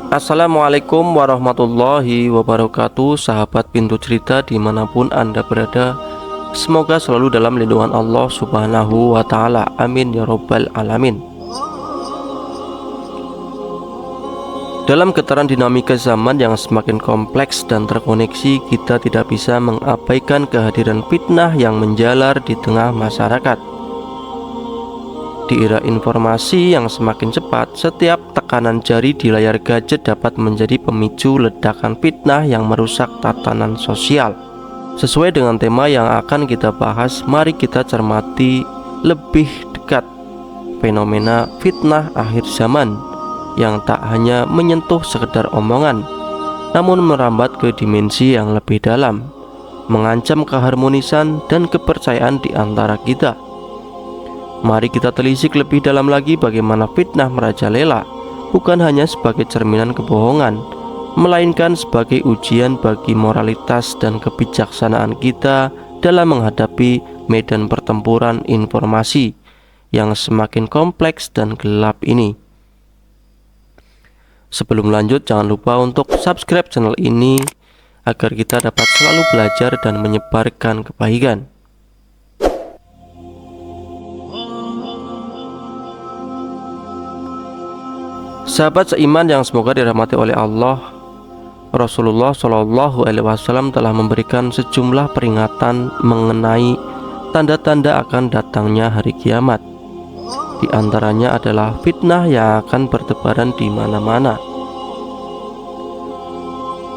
Assalamualaikum warahmatullahi wabarakatuh. Sahabat Pintu Cerita dimanapun Anda berada, semoga selalu dalam lindungan Allah subhanahu wa ta'ala. Amin ya robbal alamin. Dalam getaran dinamika zaman yang semakin kompleks dan terkoneksi, kita tidak bisa mengabaikan kehadiran fitnah yang menjalar di tengah masyarakat. Di era informasi yang semakin cepat, setiap tekanan jari di layar gadget dapat menjadi pemicu ledakan fitnah yang merusak tatanan sosial. Sesuai dengan tema yang akan kita bahas, mari kita cermati lebih dekat fenomena fitnah akhir zaman yang tak hanya menyentuh sekedar omongan, namun merambat ke dimensi yang lebih dalam, mengancam keharmonisan dan kepercayaan di antara kita. Mari kita telisik lebih dalam lagi bagaimana fitnah merajalela bukan hanya sebagai cerminan kebohongan, melainkan sebagai ujian bagi moralitas dan kebijaksanaan kita dalam menghadapi medan pertempuran informasi yang semakin kompleks dan gelap ini. Sebelum lanjut, jangan lupa untuk subscribe channel ini agar kita dapat selalu belajar dan menyebarkan kebaikan. Sahabat seiman yang semoga dirahmati oleh Allah, Rasulullah Shallallahu Alaihi Wasallam telah memberikan sejumlah peringatan mengenai tanda-tanda akan datangnya hari kiamat. Di antaranya adalah fitnah yang akan bertebaran di mana-mana.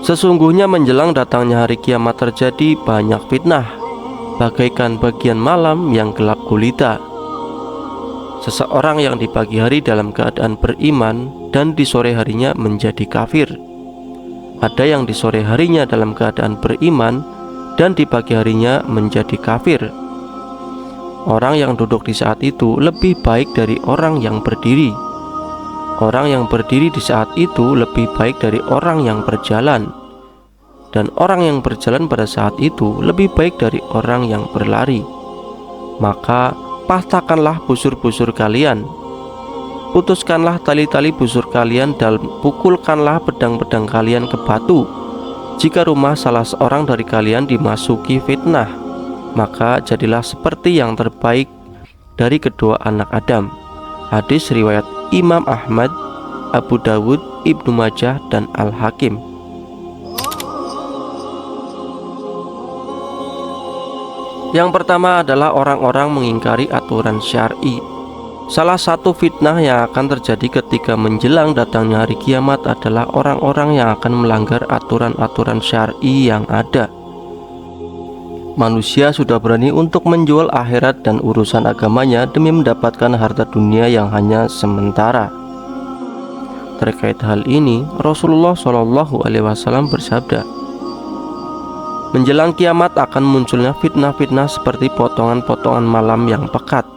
Sesungguhnya menjelang datangnya hari kiamat terjadi banyak fitnah, bagaikan bagian malam yang gelap gulita. Seseorang yang di pagi hari dalam keadaan beriman dan di sore harinya menjadi kafir. Ada yang di sore harinya dalam keadaan beriman dan di pagi harinya menjadi kafir. Orang yang duduk di saat itu lebih baik dari orang yang berdiri. Orang yang berdiri di saat itu lebih baik dari orang yang berjalan. Dan orang yang berjalan pada saat itu lebih baik dari orang yang berlari. Maka patahkanlah busur-busur kalian, putuskanlah tali-tali busur kalian, dan pukulkanlah pedang-pedang kalian ke batu. Jika rumah salah seorang dari kalian dimasuki fitnah, maka jadilah seperti yang terbaik dari kedua anak Adam. Hadis riwayat Imam Ahmad, Abu Dawud, Ibnu Majah, dan Al-Hakim. Yang pertama adalah orang-orang mengingkari aturan syar'i. Salah satu fitnah yang akan terjadi ketika menjelang datangnya hari kiamat adalah orang-orang yang akan melanggar aturan-aturan syar'i yang ada. Manusia sudah berani untuk menjual akhirat dan urusan agamanya demi mendapatkan harta dunia yang hanya sementara. Terkait hal ini, Rasulullah Shallallahu Alaihi Wasallam bersabda, menjelang kiamat akan munculnya fitnah-fitnah seperti potongan-potongan malam yang pekat.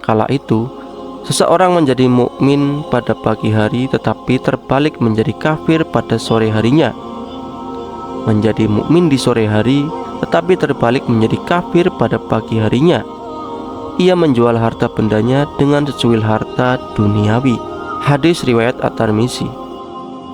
Kala itu, seseorang menjadi mukmin pada pagi hari tetapi terbalik menjadi kafir pada sore harinya. Menjadi mukmin di sore hari tetapi terbalik menjadi kafir pada pagi harinya. Ia menjual harta bendanya dengan secuil harta duniawi. Hadis riwayat At-Tirmizi.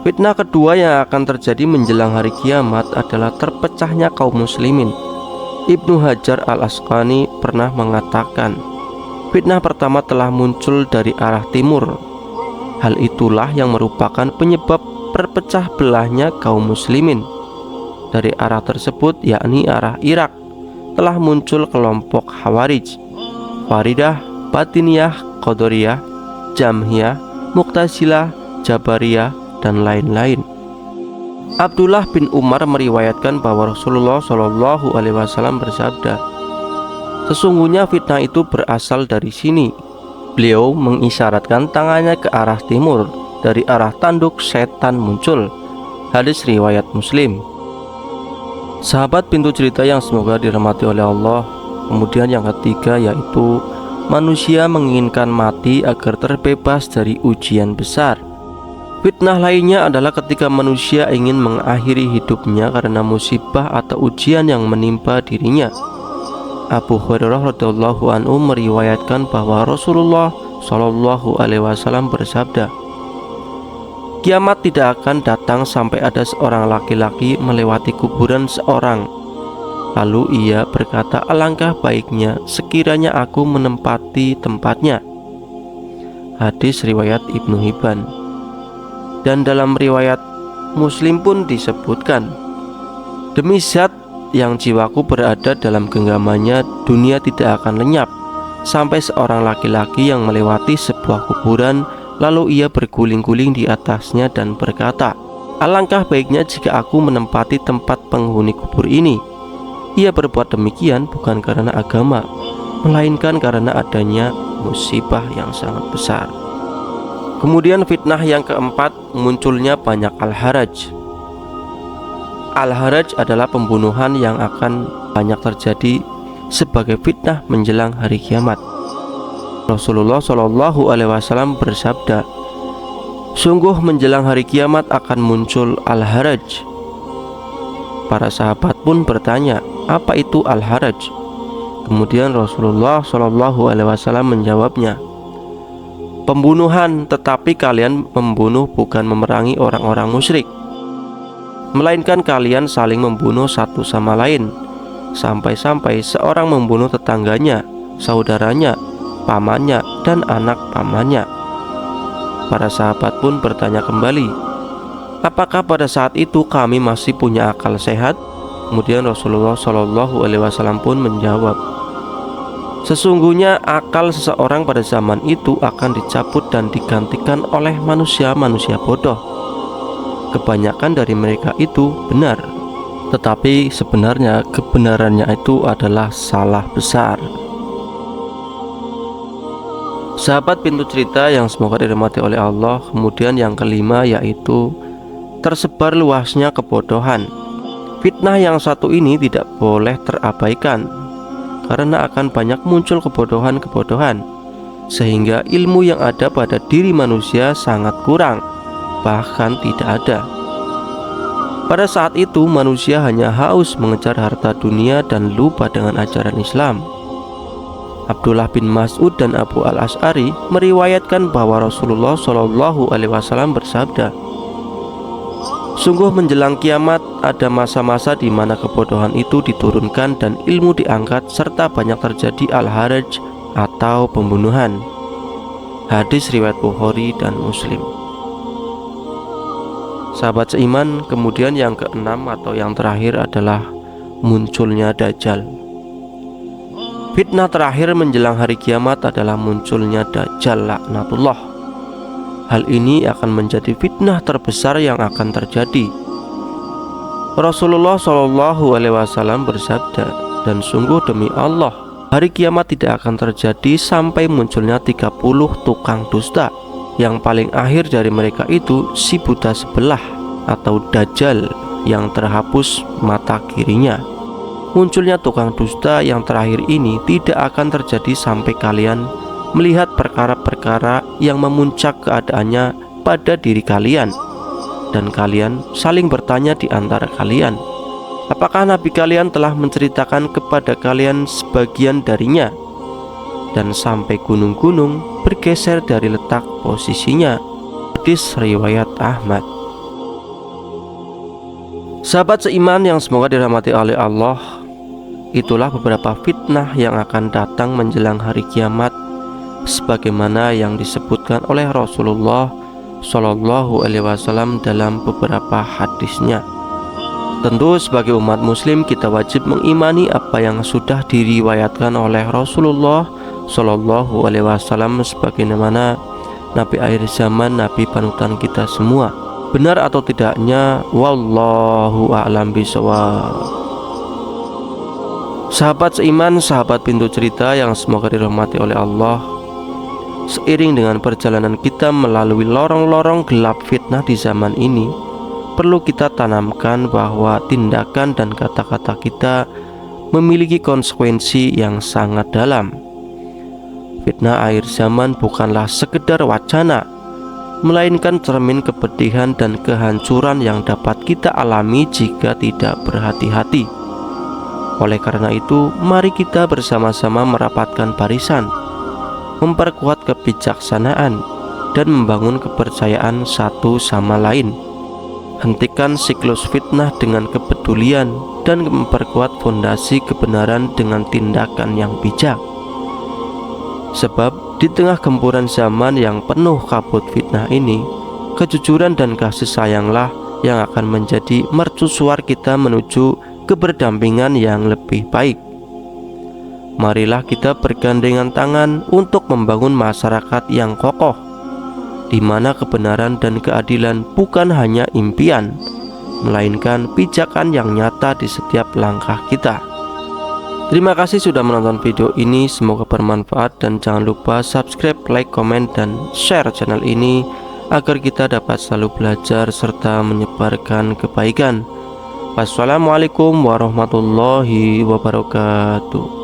Fitnah kedua yang akan terjadi menjelang hari kiamat adalah terpecahnya kaum muslimin. Ibnu Hajar Al-Asqalani pernah mengatakan, fitnah pertama telah muncul dari arah timur. Hal itulah yang merupakan penyebab perpecah belahnya kaum muslimin. Dari arah tersebut, yakni arah Irak, telah muncul kelompok Khawarij, Faridah, Batiniyah, Qadariyah, Jamhiyah, Mu'tazilah, Jabariyah, dan lain-lain. Abdullah bin Umar meriwayatkan bahwa Rasulullah Shallallahu Alaihi Wasallam bersabda, sesungguhnya fitnah itu berasal dari sini. Beliau mengisyaratkan tangannya ke arah timur. Dari arah tanduk setan muncul. Hadis riwayat Muslim. Sahabat Pintu Cerita yang semoga dirahmati oleh Allah, kemudian yang ketiga yaitu manusia menginginkan mati agar terbebas dari ujian besar. Fitnah lainnya adalah ketika manusia ingin mengakhiri hidupnya karena musibah atau ujian yang menimpa dirinya. Abu Hurairah radhiyallahu anhu meriwayatkan bahwa Rasulullah Shallallahu Alaihi Wasallam bersabda, Kiamat tidak akan datang sampai ada seorang laki-laki melewati kuburan seorang. Lalu ia berkata, alangkah baiknya sekiranya aku menempati tempatnya. Hadis riwayat Ibnu Hibban. Dan dalam riwayat Muslim pun disebutkan, demi zat yang jiwaku berada dalam genggamannya, dunia tidak akan lenyap sampai seorang laki-laki yang melewati sebuah kuburan, lalu ia berguling-guling di atasnya dan berkata, alangkah baiknya jika aku menempati tempat penghuni kubur ini. Ia berbuat demikian bukan karena agama, melainkan karena adanya musibah yang sangat besar. Kemudian fitnah yang keempat, munculnya banyak al-haraj. Al-haraj adalah pembunuhan yang akan banyak terjadi sebagai fitnah menjelang hari kiamat. Rasulullah Shallallahu Alaihi Wasallam bersabda, sungguh menjelang hari kiamat akan muncul al-haraj. Para sahabat pun bertanya, apa itu al-haraj? Kemudian Rasulullah Shallallahu Alaihi Wasallam menjawabnya, pembunuhan, tetapi kalian membunuh bukan memerangi orang-orang musyrik, melainkan kalian saling membunuh satu sama lain, sampai-sampai seorang membunuh tetangganya, saudaranya, pamannya, dan anak pamannya. Para sahabat pun bertanya kembali, apakah pada saat itu kami masih punya akal sehat? Kemudian Rasulullah Shallallahu Alaihi Wasallam pun menjawab, sesungguhnya akal seseorang pada zaman itu akan dicabut dan digantikan oleh manusia-manusia bodoh. Kebanyakan dari mereka itu benar, tetapi sebenarnya kebenarannya itu adalah salah besar. Sahabat pintu cerita yang semoga dirahmati oleh Allah. Kemudian yang kelima yaitu tersebar luasnya kebodohan. Fitnah yang satu ini tidak boleh terabaikan, karena akan banyak muncul kebodohan-kebodohan, sehingga ilmu yang ada pada diri manusia sangat kurang, bahkan tidak ada. Pada saat itu manusia hanya haus mengejar harta dunia dan lupa dengan ajaran Islam. Abdullah bin Mas'ud dan Abu al-Ash'ari meriwayatkan bahwa Rasulullah Shallallahu Alaihi Wasallam bersabda, sungguh menjelang kiamat ada masa-masa di mana kebodohan itu diturunkan dan ilmu diangkat, serta banyak terjadi al-haraj atau pembunuhan. Hadis riwayat Bukhari dan Muslim. Sahabat seiman, kemudian yang keenam atau yang terakhir adalah munculnya Dajjal. Fitnah terakhir menjelang hari kiamat adalah munculnya Dajjal laknatullah. Hal ini akan menjadi fitnah terbesar yang akan terjadi. Rasulullah Shallallahu Alaihi Wasallam bersabda, dan sungguh demi Allah, hari kiamat tidak akan terjadi sampai munculnya 30 tukang dusta. Yang paling akhir dari mereka itu si buta sebelah atau Dajjal yang terhapus mata kirinya. Munculnya tukang dusta yang terakhir ini tidak akan terjadi sampai kalian melihat perkara-perkara yang memuncak keadaannya pada diri kalian, dan kalian saling bertanya di antara kalian, apakah Nabi kalian telah menceritakan kepada kalian sebagian darinya? Dan sampai gunung-gunung bergeser dari letak posisinya. Hadis riwayat Ahmad. Sahabat seiman yang semoga dirahmati oleh Allah, itulah beberapa fitnah yang akan datang menjelang hari kiamat, sebagaimana yang disebutkan oleh Rasulullah Shallallahu Alaihi Wasallam dalam beberapa hadisnya. Tentu sebagai umat muslim kita wajib mengimani apa yang sudah diriwayatkan oleh Rasulullah Shallallahu Alaihi Wasallam sebagaimana Nabi akhir zaman, Nabi panutan kita semua. Benar atau tidaknya, wallahu a'lam bishawab. Sahabat seiman, sahabat pintu cerita yang semoga dirahmati oleh Allah, seiring dengan perjalanan kita melalui lorong-lorong gelap fitnah di zaman ini, perlu kita tanamkan bahwa tindakan dan kata-kata kita memiliki konsekuensi yang sangat dalam. Fitnah akhir zaman bukanlah sekedar wacana, melainkan cermin kepedihan dan kehancuran yang dapat kita alami jika tidak berhati-hati. Oleh karena itu, mari kita bersama-sama merapatkan barisan, memperkuat kebijaksanaan, dan membangun kepercayaan satu sama lain. Hentikan siklus fitnah dengan kepedulian dan memperkuat fondasi kebenaran dengan tindakan yang bijak. Sebab di tengah gempuran zaman yang penuh kabut fitnah ini, kejujuran dan kasih sayanglah yang akan menjadi mercusuar kita menuju keberdampingan yang lebih baik. Marilah kita bergandengan tangan untuk membangun masyarakat yang kokoh, di mana kebenaran dan keadilan bukan hanya impian, melainkan pijakan yang nyata di setiap langkah kita. Terima kasih sudah menonton video ini, semoga bermanfaat dan jangan lupa subscribe, like, komen, dan share channel ini agar kita dapat selalu belajar serta menyebarkan kebaikan. Wassalamualaikum warahmatullahi wabarakatuh.